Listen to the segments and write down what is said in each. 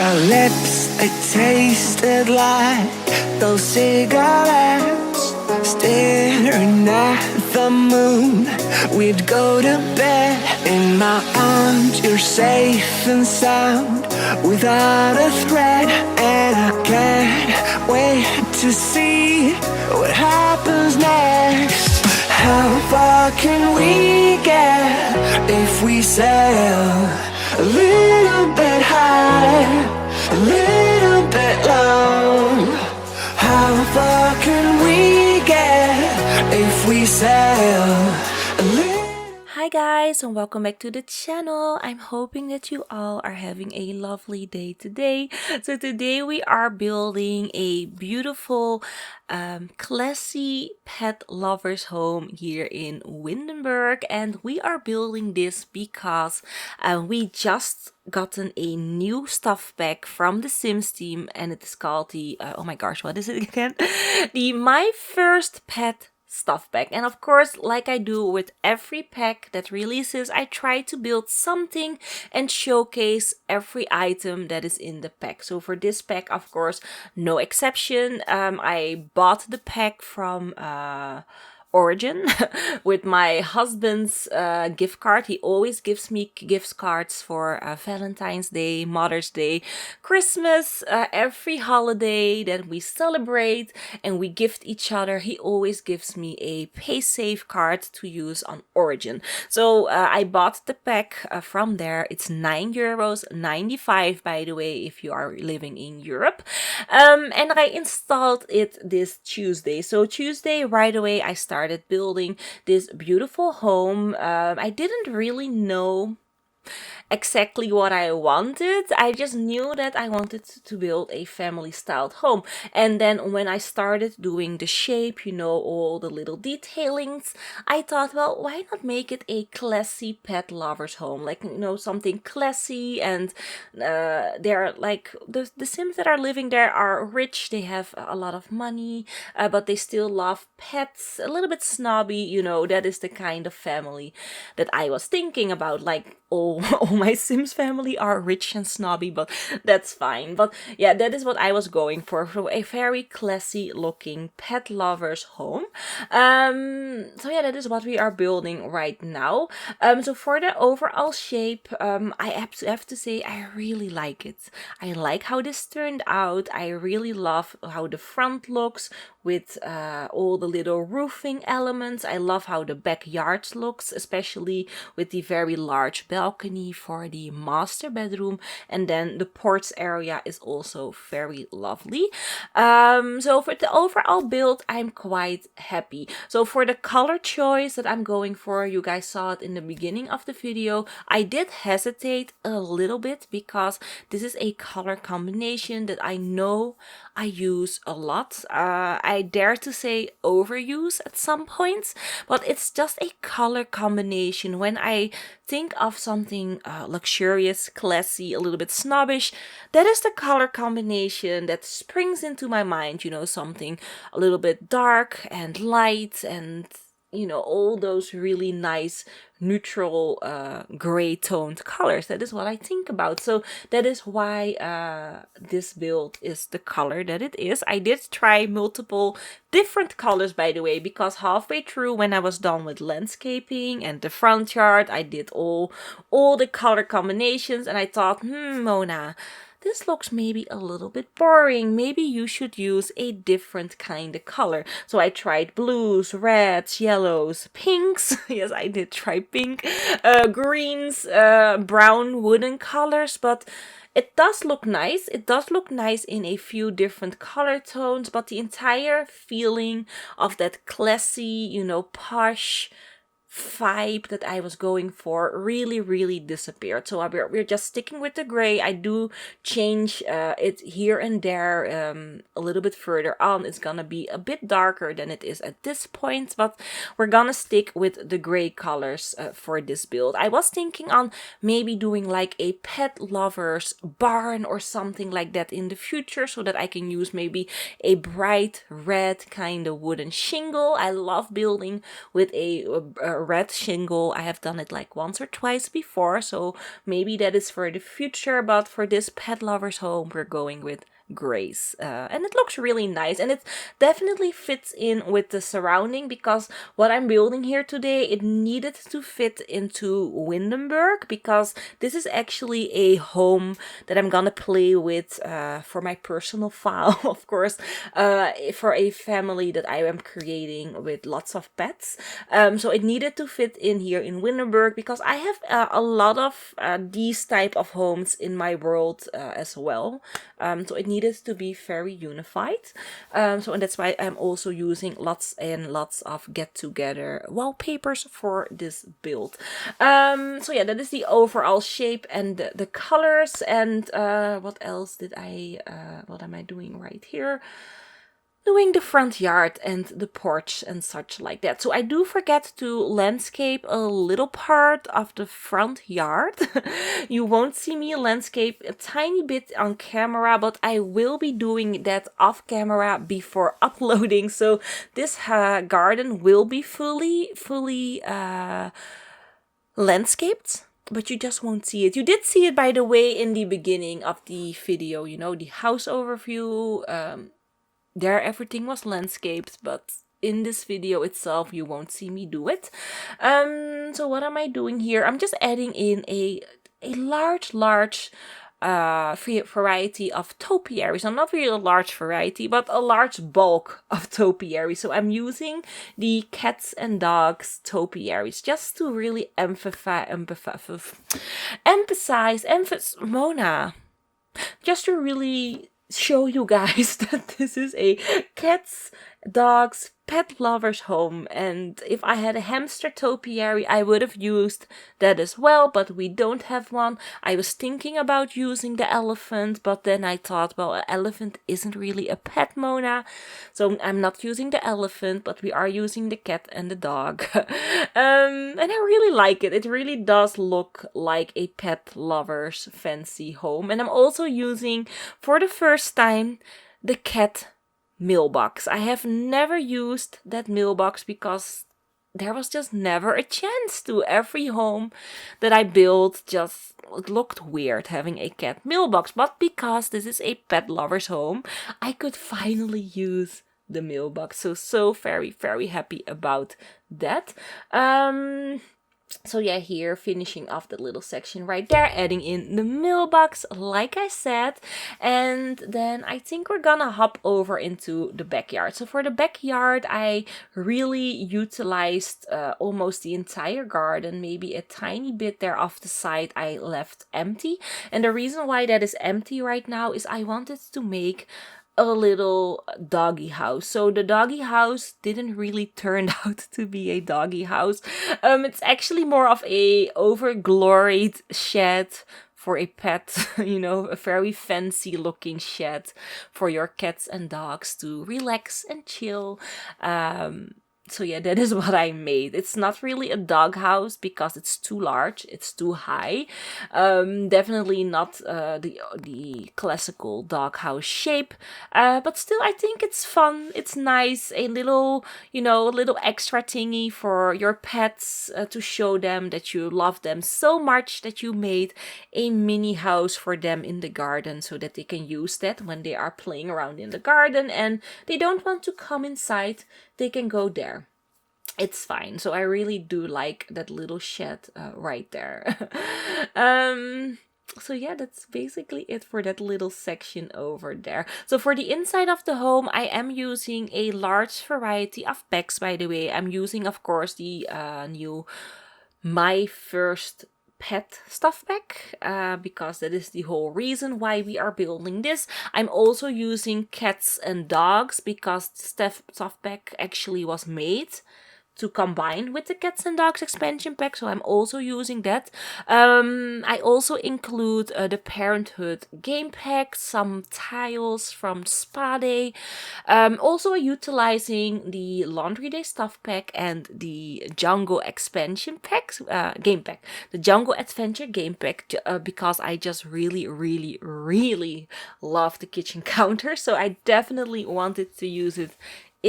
our lips, they tasted like those cigarettes. Staring at the moon, we'd go to bed. In my arms, you're safe and sound, without a threat. And I can't wait to see what happens next. How far can we get if we sail a little bit high, a little bit low? How far can we get if we sail a little? Hi guys, and welcome back to the channel. I'm hoping that you all are having a lovely day today. So today we are building a beautiful classy pet lovers home here in Windenburg, and we are building this because we just gotten a new stuff pack from the Sims team, and it is called the oh my gosh, what is it again? The My First Pet stuff pack. And of course, like I do with every pack that releases, I try to build something and showcase every item that is in the pack. So for this pack, of course, no exception. I bought the pack from Origin with my husband's gift card. He always gives me gift cards for Valentine's Day, Mother's Day, Christmas, every holiday that we celebrate and we gift each other. He always gives me a pay safe card to use on Origin. So I bought the pack from there. It's €9.95, by the way, if you are living in Europe. And I installed it this Tuesday. So Tuesday, right away, I started building this beautiful home. I didn't really know exactly what I wanted. I just knew that I wanted to build a family styled home. And then when I started doing the shape, you know, all the little detailings, I thought, well, why not make it a classy pet lover's home? Like, you know, something classy. And they're like, the Sims that are living there are rich. They have a lot of money, but they still love pets. A little bit snobby, you know. That is the kind of family that I was thinking about. Like, all my Sims family are rich and snobby, but that's fine. But yeah, that is what I was going for a very classy looking pet lover's home. So yeah, that is what we are building right now. So for the overall shape, I have to say I really like it. I like how this turned out. I really love how the front looks with all the little roofing elements. I love how the backyard looks, especially with the very large balcony for the master bedroom, and then the porch area is also very lovely. So for the overall build, I'm quite happy. So for the color choice that I'm going for, you guys saw it in the beginning of the video, I did hesitate a little bit because this is a color combination that I know I use a lot. I dare to say overuse at some points, but it's just a color combination. When I think of something luxurious, classy, a little bit snobbish, that is the color combination that springs into my mind. You know, something a little bit dark and light, and you know, all those really nice neutral gray toned colors. That is what I think about. So that is why this build is the color that it is. I did try multiple different colors, by the way, because halfway through, when I was done with landscaping and the front yard, I did all the color combinations, and I thought, Mona, this looks maybe a little bit boring. Maybe you should use a different kind of color. So I tried blues, reds, yellows, pinks. Yes, I did try pink, greens, brown wooden colors, but it does look nice. It does look nice in a few different color tones, but the entire feeling of that classy, you know, posh vibe that I was going for really disappeared. So we're just sticking with the gray. I do change it here and there a little bit further on. It's gonna be a bit darker than it is at this point, but we're gonna stick with the gray colors for this build. I was thinking on maybe doing like a pet lover's barn or something like that in the future, so that I can use maybe a bright red kind of wooden shingle. I love building with a red shingle. I have done it like once or twice before, so maybe that is for the future, but for this pet lover's home, we're going with grays, and it looks really nice, and it definitely fits in with the surrounding, because what I'm building here today, it needed to fit into Windenburg, because this is actually a home that I'm gonna play with for my personal file, of course, for a family that I am creating with lots of pets. So it needed to fit in here in Windenburg, because I have a lot of these type of homes in my world as well. So it needed to be very unified. And that's why I'm also using lots and lots of get-together wallpapers for this build. So yeah, that is the overall shape and the colors. And what else did what am I doing right here? Doing the front yard and the porch and such like that. So I do forget to landscape a little part of the front yard. You won't see me landscape a tiny bit on camera, but I will be doing that off camera before uploading. So this garden will be fully landscaped, but you just won't see it. You did see it, by the way, in the beginning of the video, you know, the house overview. There everything was landscaped, but in this video itself you won't see me do it. So what am I doing here? I'm just adding in a large variety of topiaries. So not really a large variety, but a large bulk of topiaries. So I'm using the cats and dogs topiaries just to really emphasize Mona. Just to really show you guys that this is a cats, dogs, pet lover's home. And if I had a hamster topiary, I would have used that as well, but we don't have one. I was thinking about using the elephant, but then I thought, well, an elephant isn't really a pet, Mona, so I'm not using the elephant, but we are using the cat and the dog. And I really like it. It really does look like a pet lover's fancy home. And I'm also using, for the first time, the cat mailbox. I have never used that mailbox because there was just never a chance to. Every home that I built just looked weird having a cat mailbox, but because this is a pet lover's home, I could finally use the mailbox. So very, very happy about that. So yeah, here finishing off the little section right there, adding in the mailbox like I said, and then I think we're gonna hop over into the backyard. So for the backyard, I really utilized almost the entire garden. Maybe a tiny bit there off the side I left empty, and the reason why that is empty right now is I wanted to make a little doggy house. So the doggy house didn't really turn out to be a doggy house. It's actually more of a overgloried shed for a pet, you know, a very fancy looking shed for your cats and dogs to relax and chill. So yeah, that is what I made. It's not really a dog house because it's too large, it's too high. Definitely not the classical dog house shape. But still, I think it's fun. It's nice. A little, you know, a little extra thingy for your pets to show them that you love them so much that you made a mini house for them in the garden so that they can use that when they are playing around in the garden and they don't want to come inside. They can go there. It's fine. So I really do like that little shed right there. So yeah, that's basically it for that little section over there. So for the inside of the home, I am using a large variety of bags, by the way. I'm using, of course, the new My First Pet stuff bag, because that is the whole reason why we are building this. I'm also using cats and dogs because the stuff bag actually was made to combine with the cats and dogs expansion pack, so I'm also using that. I also include the Parenthood game pack, some tiles from Spa Day, also utilizing the Laundry Day stuff pack and the Django expansion packs, game pack, the Django Adventure game pack, because I just really love the kitchen counter, so I definitely wanted to use it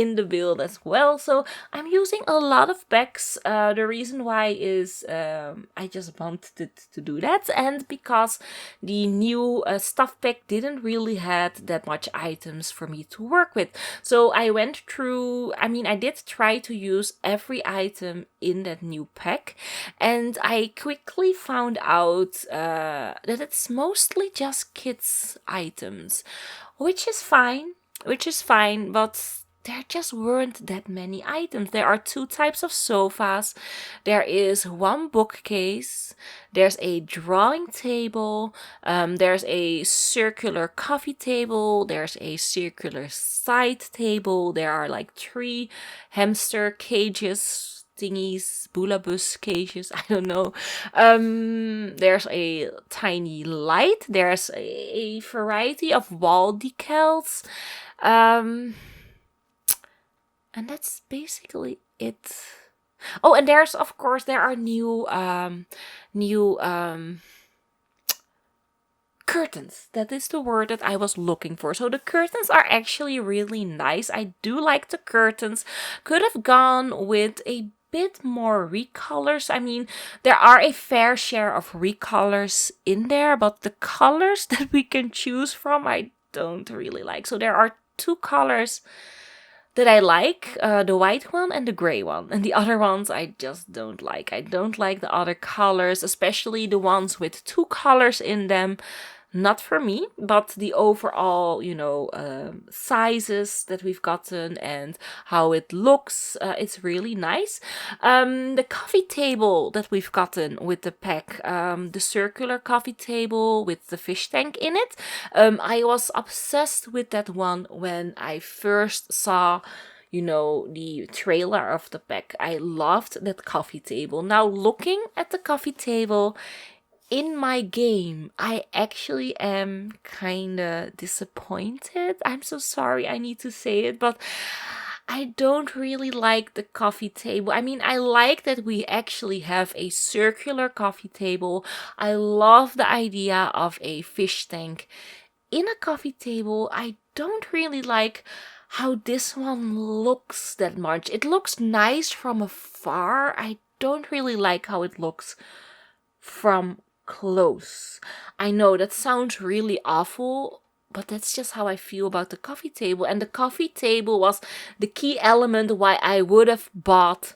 in the build as well. So I'm using a lot of packs. The reason why is I just wanted to do that, and because the new stuff pack didn't really had that much items for me to work with. So I went through, I mean, I did try to use every item in that new pack, and I quickly found out that it's mostly just kids items, which is fine, but there just weren't that many items. There are 2 types of sofas, there is 1 bookcase, there's a drawing table, there's a circular coffee table, there's a circular side table, there are like 3 hamster cages thingies, bulabus cages, I don't know. There's a tiny light, there's a variety of wall decals, and that's basically it. Oh, and there's, of course, there are new curtains. That is the word that I was looking for. So the curtains are actually really nice. I do like the curtains. Could have gone with a bit more recolors. I mean, there are a fair share of recolors in there, but the colors that we can choose from, I don't really like. So there are 2 colors that I like, the white one and the gray one, and the other ones I just don't like. I don't like the other colors, especially the ones with 2 colors in them. Not for me, but the overall, sizes that we've gotten and how it looks, it's really nice. The coffee table that we've gotten with the pack, the circular coffee table with the fish tank in it, I was obsessed with that one when I first saw the trailer of the pack. I loved that coffee table. Now looking at the coffee table in my game, I actually am kinda disappointed. I'm so sorry, I need to say it, but I don't really like the coffee table. I mean, I like that we actually have a circular coffee table. I love the idea of a fish tank in a coffee table. I don't really like how this one looks that much. It looks nice from afar. I don't really like how it looks from close. I know that sounds really awful, but that's just how I feel about the coffee table. And the coffee table was the key element why I would have bought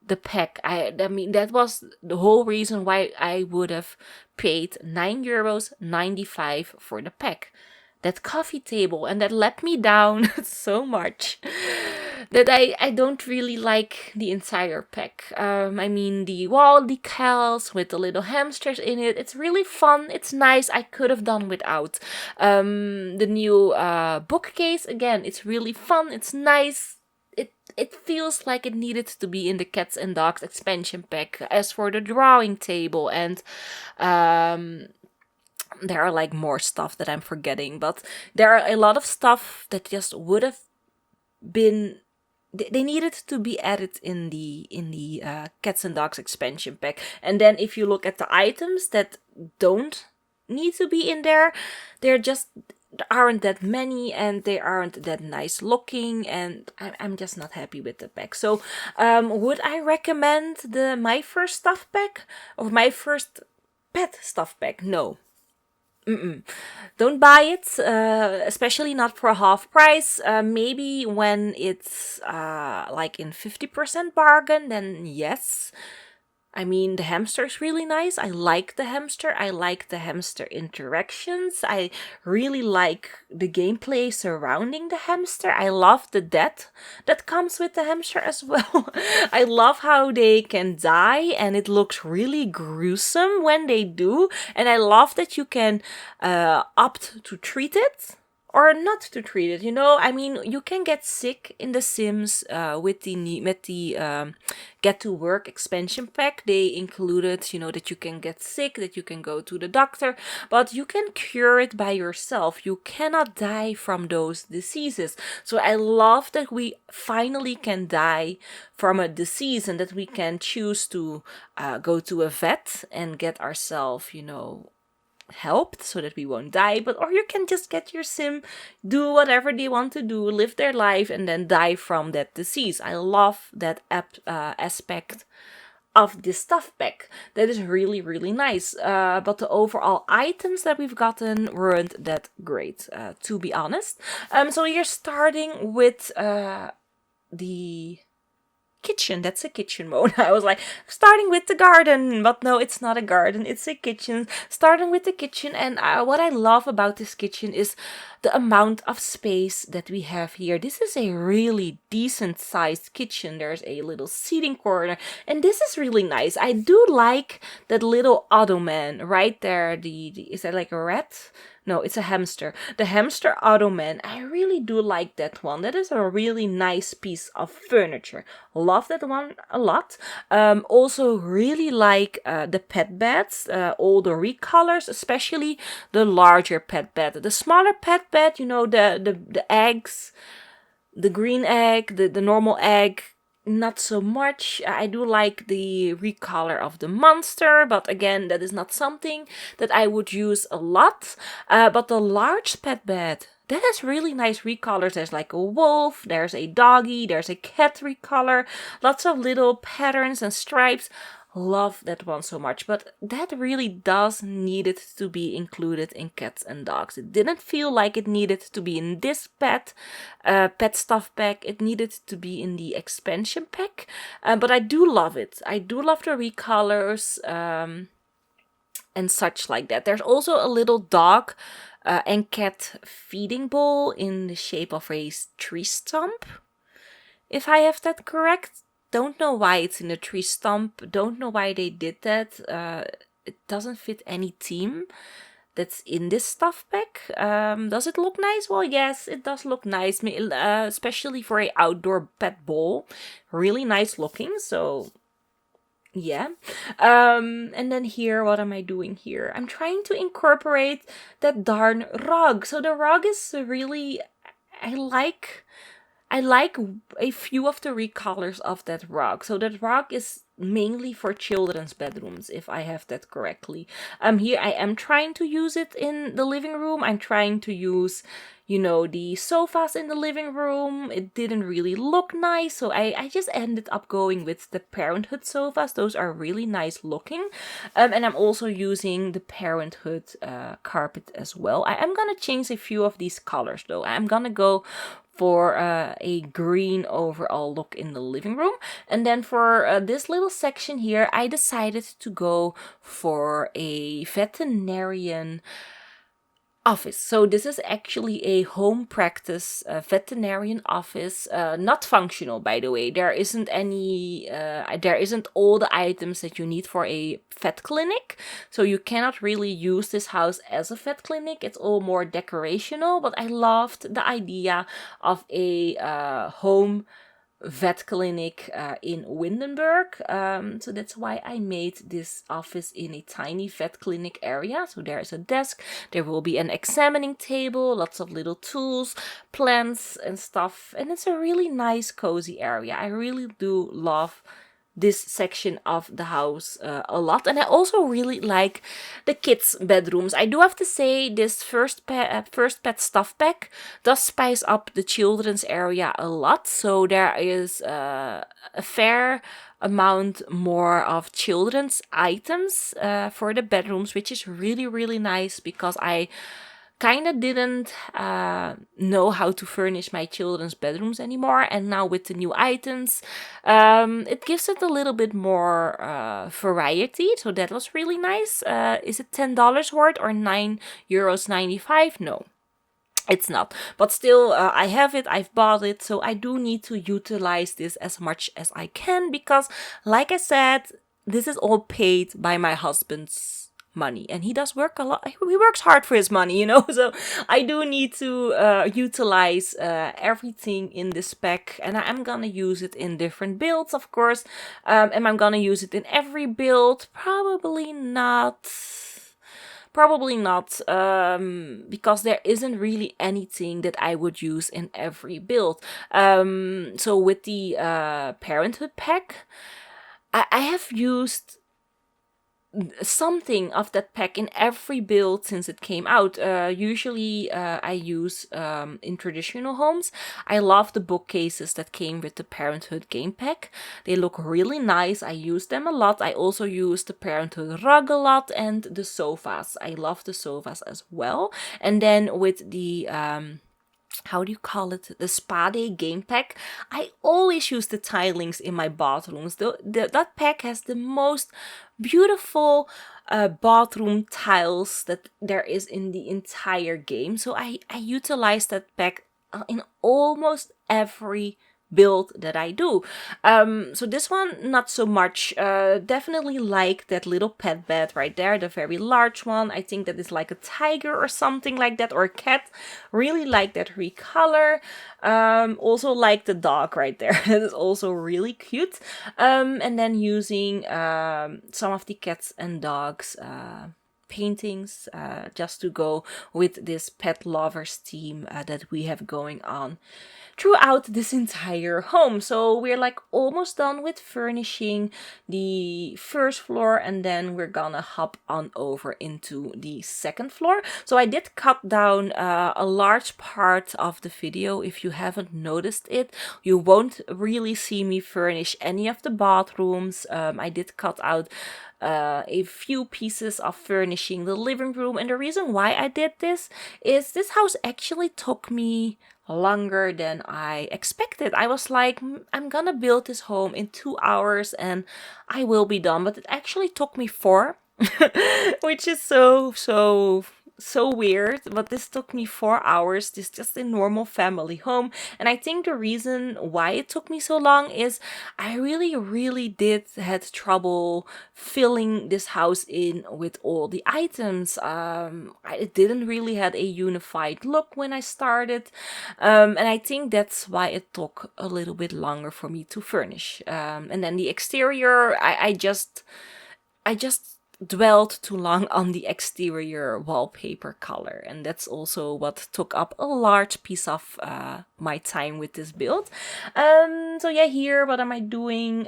the pack. I mean, that was the whole reason why I would have paid €9.95 for the pack. That coffee table, and that let me down so much that I don't really like the entire pack. I mean, the wall decals with the little hamsters in it, it's really fun, it's nice. I could have done without. The new bookcase, again, it's really fun, it's nice. It feels like it needed to be in the Cats and Dogs expansion pack. As for the drawing table and there are like more stuff that I'm forgetting, but there are a lot of stuff that just would have been, they needed to be added in the Cats and Dogs expansion pack. And then if you look at the items that don't need to be in there, there aren't that many, and they aren't that nice looking, and I'm just not happy with the pack. So would I recommend my first stuff pack or my first pet stuff pack? No. Don't buy it, especially not for half price. Maybe when it's like in 50% bargain, then yes. I mean, the hamster is really nice. I like the hamster. I like the hamster interactions. I really like the gameplay surrounding the hamster. I love the death that comes with the hamster as well. I love how they can die, and it looks really gruesome when they do. And I love that you can opt to treat it or not to treat it. I mean, you can get sick in The Sims with the Get to Work expansion pack. They included, that you can get sick, that you can go to the doctor, but you can cure it by yourself. You cannot die from those diseases. So I love that we finally can die from a disease, and that we can choose to go to a vet and get ourselves, helped so that we won't die, but or you can just get your sim, do whatever they want to do, live their life, and then die from that disease. I love that aspect of this stuff pack. That is really, really nice. But the overall items that we've gotten weren't that great, to be honest. So you're starting with the kitchen. That's a kitchen mode. I was like, starting with the garden, but no, it's not a garden, it's a kitchen. Starting with the kitchen, and what I love about this kitchen is the amount of space that we have here. This is a really decent sized kitchen. There's a little seating corner, and this is really nice. I do like that little ottoman right there. Is that like a rat? No, it's a hamster. The hamster ottoman. I really do like that one. That is a really nice piece of furniture. Love that one a lot. Also really like the pet beds, all the recolors, especially the larger pet bed. The smaller pet bed, you know, the eggs, the green egg, the normal egg, not so much. I do like the recolor of the monster, but again, that is not something that I would use a lot. But the large pet bed, that has really nice recolors. There's like a wolf, there's a doggy, there's a cat recolor, lots of little patterns and stripes. Love that one so much, but that really does needed to be included in cats and dogs. It didn't feel like it needed to be in this pet stuff pack. It needed to be in the expansion pack, but I do love it. I do love the recolors and such like that. There's also a little dog and cat feeding bowl in the shape of a tree stump, if I have that correct. Don't know why it's in a tree stump. Don't know why they did that. It doesn't fit any theme that's in this stuff pack. Does it look nice? Well, yes, it does look nice, especially for a outdoor pet bowl. Really nice looking. So yeah. And then here, what am I doing here? I'm trying to incorporate that darn rug. So the rug is really, I like a few of the recolors of that rug. So that rug is mainly for children's bedrooms, if I have that correctly. Here I am trying to use it in the living room. I'm trying to use, you know, the sofas in the living room. It didn't really look nice, so I just ended up going with the Parenthood sofas. Those are really nice looking. And I'm also using the Parenthood carpet as well. I'm gonna change a few of these colors though. I'm gonna go for a green overall look in the living room. And then for this little section here, I decided to go for a veterinarian office. So this is actually a home practice veterinarian office, not functional, by the way. There isn't all the items that you need for a vet clinic, so you cannot really use this house as a vet clinic. It's all more decorational, but I loved the idea of a home vet clinic in Windenburg. So that's why I made this office in a tiny vet clinic area. So there is a desk, there will be an examining table, lots of little tools, plants and stuff. And it's a really nice cozy area. I really do love this section of the house a lot, and I also really like the kids' bedrooms. I do have to say this first pet stuff pack does spice up the children's area a lot, so there is a fair amount more of children's items for the bedrooms, which is really, really nice because I kind of didn't know how to furnish my children's bedrooms anymore, and now with the new items it gives it a little bit more variety, so that was really nice. Is it $10 worth or €9.95? No, it's not, but still I have it, I've bought it, so I do need to utilize this as much as I can because, like I said, this is all paid by my husband's money, and he does work a lot. He works hard for his money, you know, so I do need to utilize everything in this pack, and I'm gonna use it in different builds, of course. Am I gonna use it in every build? Probably not, because there isn't really anything that I would use in every build. So with the Parenthood pack, I have used something of that pack in every build since it came out. Usually I use in traditional homes, I love the bookcases that came with the Parenthood game pack. They look really nice. I use them a lot. I also use the Parenthood rug a lot, and the sofas. I love the sofas as well. And then with the how do you call it, the spa day game pack, I always use the tilings in my bathrooms. That pack has the most beautiful bathroom tiles that there is in the entire game, so I utilize that pack in almost every build that I do. So this one, not so much. Definitely like that little pet bed right there, the very large one. I think that is like a tiger or something like that, or a cat. Really like that recolor. Also like the dog right there. That is also really cute. And then using some of the cats and dogs paintings just to go with this pet lovers theme that we have going on throughout this entire home. So we're like almost done with furnishing the first floor, and then we're gonna hop on over into the second floor. So I did cut down a large part of the video. If you haven't noticed it, you won't really see me furnish any of the bathrooms. I did cut out a few pieces of furnishing the living room, and the reason why I did this is this house actually took me longer than I expected. I was like, I'm gonna build this home in 2 hours and I will be done, but it actually took me 4 which is so weird, but this took me 4 hours. This is just a normal family home, and I think the reason why it took me so long is I really did had trouble filling this house in with all the items. It didn't really had a unified look when I started, and I think that's why it took a little bit longer for me to furnish. And then the exterior, I just dwelled too long on the exterior wallpaper color, and that's also what took up a large piece of my time with this build. So yeah, here what am I doing?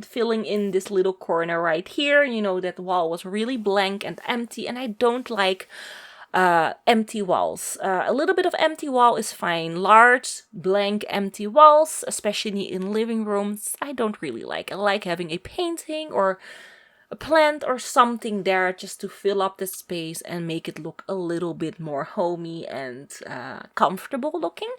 Filling in this little corner right here. You know, that wall was really blank and empty, and I don't like empty walls. A little bit of empty wall is fine. Large, blank, empty walls, especially in living rooms, I don't really like. I like having a painting or a plant or something there just to fill up the space and make it look a little bit more homey and comfortable looking.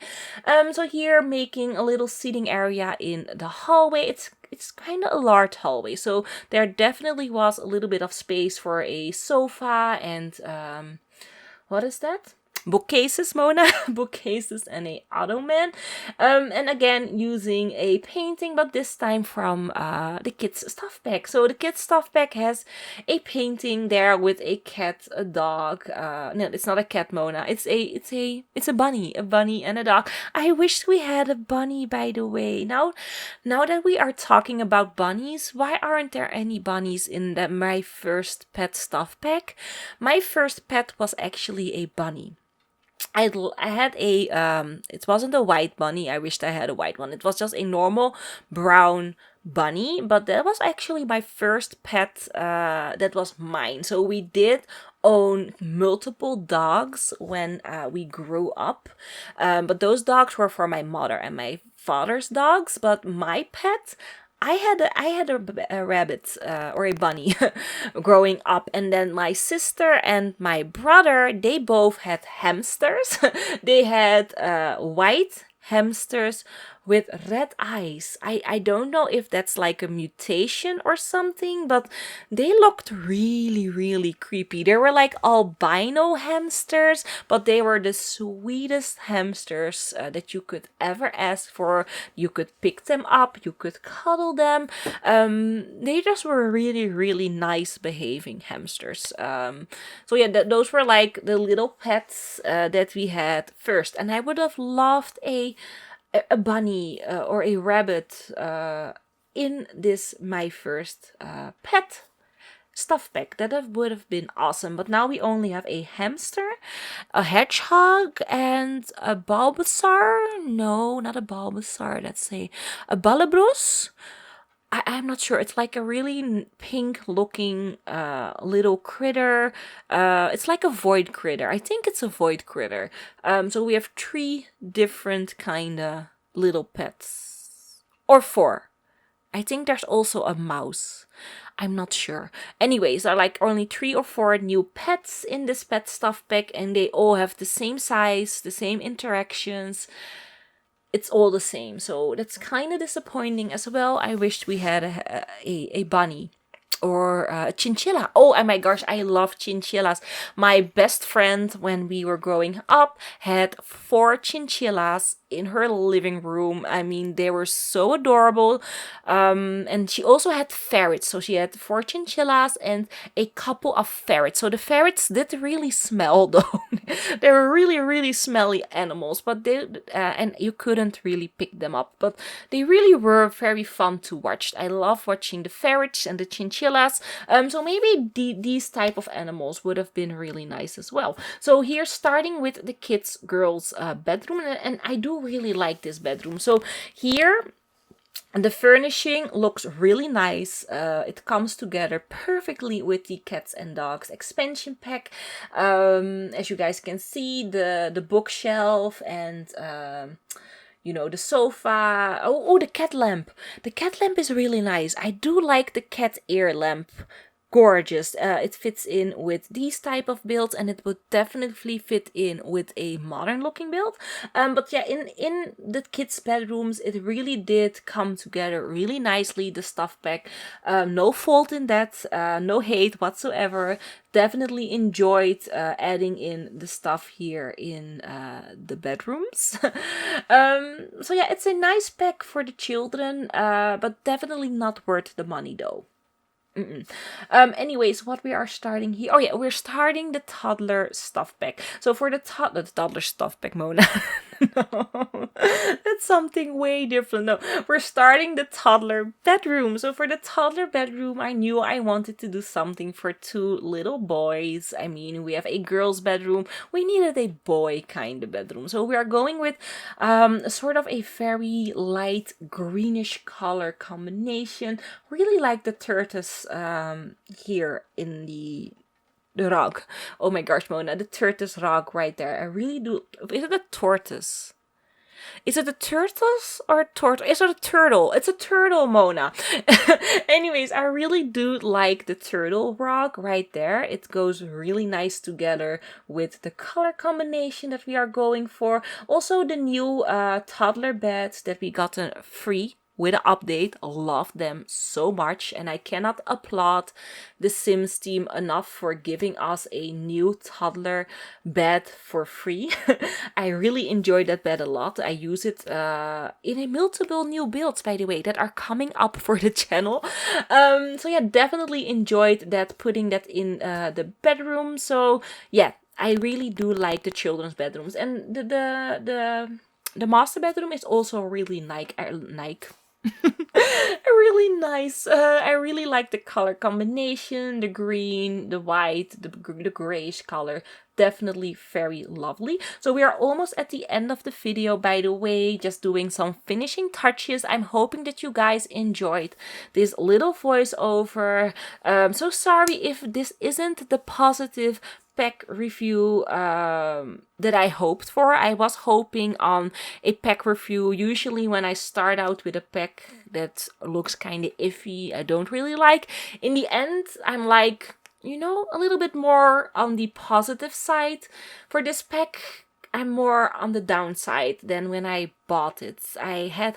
So here, making a little seating area in the hallway. It's kind of a large hallway, so there definitely was a little bit of space for a sofa and what is that? Bookcases, Mona, bookcases, and a ottoman. And again, using a painting, but this time from the kids' stuff bag. So the kids' stuff bag has a painting there with a cat, a dog. No, it's not a cat, Mona. It's a bunny, and a dog. I wish we had a bunny, by the way. Now that we are talking about bunnies, why aren't there any bunnies in my first pet stuff bag? My first pet was actually a bunny. I had a it wasn't a white bunny. I wished I had a white one. It was just a normal brown bunny, but that was actually my first pet that was mine. So we did own multiple dogs when we grew up, but those dogs were for my mother and my father's dogs. But my pet, I had a rabbit or a bunny growing up, and then my sister and my brother, they both had hamsters. They had white hamsters with red eyes. I don't know if that's like a mutation or something, but they looked really creepy. They were like albino hamsters, but they were the sweetest hamsters that you could ever ask for. You could pick them up, you could cuddle them. They just were really nice behaving hamsters. So yeah, those were like the little pets that we had first, and I would have loved a bunny or a rabbit in this my first pet stuff bag. That would have been awesome. But now we only have a hamster, a hedgehog, and a Bulbasaur. No, not a Bulbasaur. Let's say a Balabros. I'm not sure. It's like a really pink looking little critter. It's like a void critter. I think it's a void critter. So we have 3 different kind of little pets. Or 4. I think there's also a mouse. I'm not sure. Anyways, there are like only 3 or 4 new pets in this pet stuff pack, and they all have the same size, the same interactions. It's all the same, so that's kind of disappointing as well. I wished we had a bunny or a chinchilla. Oh my gosh, I love chinchillas. My best friend, when we were growing up, had 4 chinchillas in her living room. I mean, they were so adorable. And she also had ferrets. So she had 4 chinchillas and a couple of ferrets. So the ferrets did really smell though. They were really, really smelly animals, but they and you couldn't really pick them up. But they really were very fun to watch. I love watching the ferrets and the chinchillas. So maybe these type of animals would have been really nice as well. So here, starting with the kids' girls' bedroom, and I do really like this bedroom. So here the furnishing looks really nice. It comes together perfectly with the cats and dogs expansion pack. As you guys can see, the bookshelf and you know, the sofa. Oh, the cat lamp. The cat lamp is really nice. I do like the cat ear lamp. Gorgeous. It fits in with these type of builds, and it would definitely fit in with a modern looking build. But yeah, in the kids' bedrooms, it really did come together really nicely, the stuff pack. No fault in that, no hate whatsoever. Definitely enjoyed adding in the stuff here in the bedrooms. So yeah, it's a nice pack for the children, but definitely not worth the money though. Anyways, what we are starting here. Oh yeah, we're starting the toddler stuff pack. So for the toddler stuff pack, Mona. No, that's something way different. No, we're starting the toddler bedroom. So for the toddler bedroom, I knew I wanted to do something for 2 little boys. I mean, we have a girl's bedroom. We needed a boy kind of bedroom. So we are going with sort of a very light greenish color combination. Really like the tortoise here in the rug. Oh my gosh, Mona, the tortoise rug right there. I really do. Is it a tortoise? Is it a tortoise or a turtle? Is it a turtle? It's a turtle, Mona. Anyways, I really do like the turtle rug right there. It goes really nice together with the color combination that we are going for. Also, the new toddler beds that we got free with an update. Love them so much, and I cannot applaud the Sims team enough for giving us a new toddler bed for free. I really enjoyed that bed a lot. I use it in a multiple new builds, by the way, that are coming up for the channel. So yeah, definitely enjoyed that, putting that in the bedroom. So yeah, I really do like the children's bedrooms, and the master bedroom is also really really nice. I really like the color combination, the green, the white, the grayish color. Definitely very lovely. So we are almost at the end of the video, by the way, just doing some finishing touches. I'm hoping that you guys enjoyed this little voiceover. So sorry if this isn't the positive pack review that I hoped for. I was hoping on a pack review. Usually when I start out with a pack that looks kind of iffy, I don't really like. In the end, I'm like, you know, a little bit more on the positive side. For this pack, I'm more on the downside than when I bought it. I had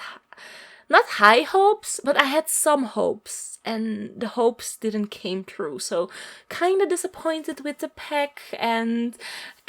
not high hopes, but I had some hopes, and the hopes didn't came true. So kind of disappointed with the pack, and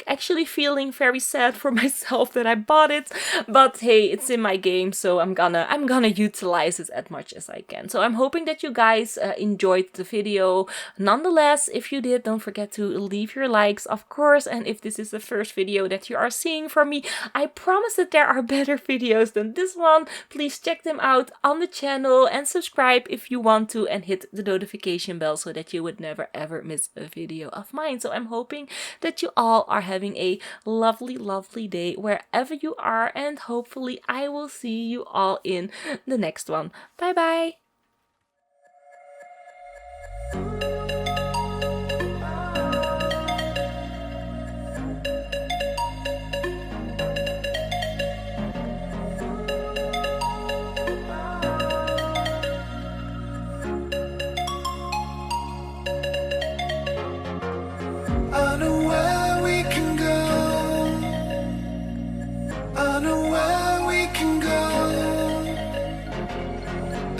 actually feeling very sad for myself that I bought it. But hey, it's in my game, so I'm gonna utilize it as much as I can. So I'm hoping that you guys enjoyed the video. Nonetheless, if you did, don't forget to leave your likes, of course. And if this is the first video that you are seeing from me, I promise that there are better videos than this one. Please check them out on the channel and subscribe if you want to, and hit the notification bell so that you would never ever miss a video of mine. So I'm hoping that you all are having a lovely day wherever you are, and hopefully I will see you all in the next one. Bye bye. I know where we can go. I know where we can go.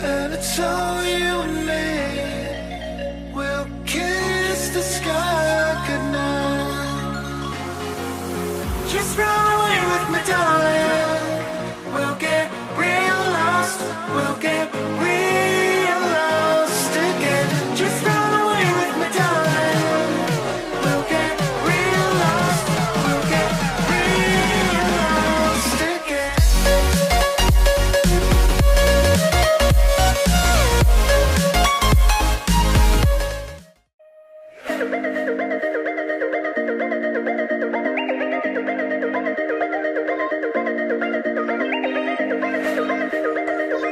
And it's all you and me. We'll kiss the sky goodnight. Just run away with me, darling. We'll get real lost. We'll get real lost again. Just run away with me, darling. We'll get real lost. We'll get real lost again.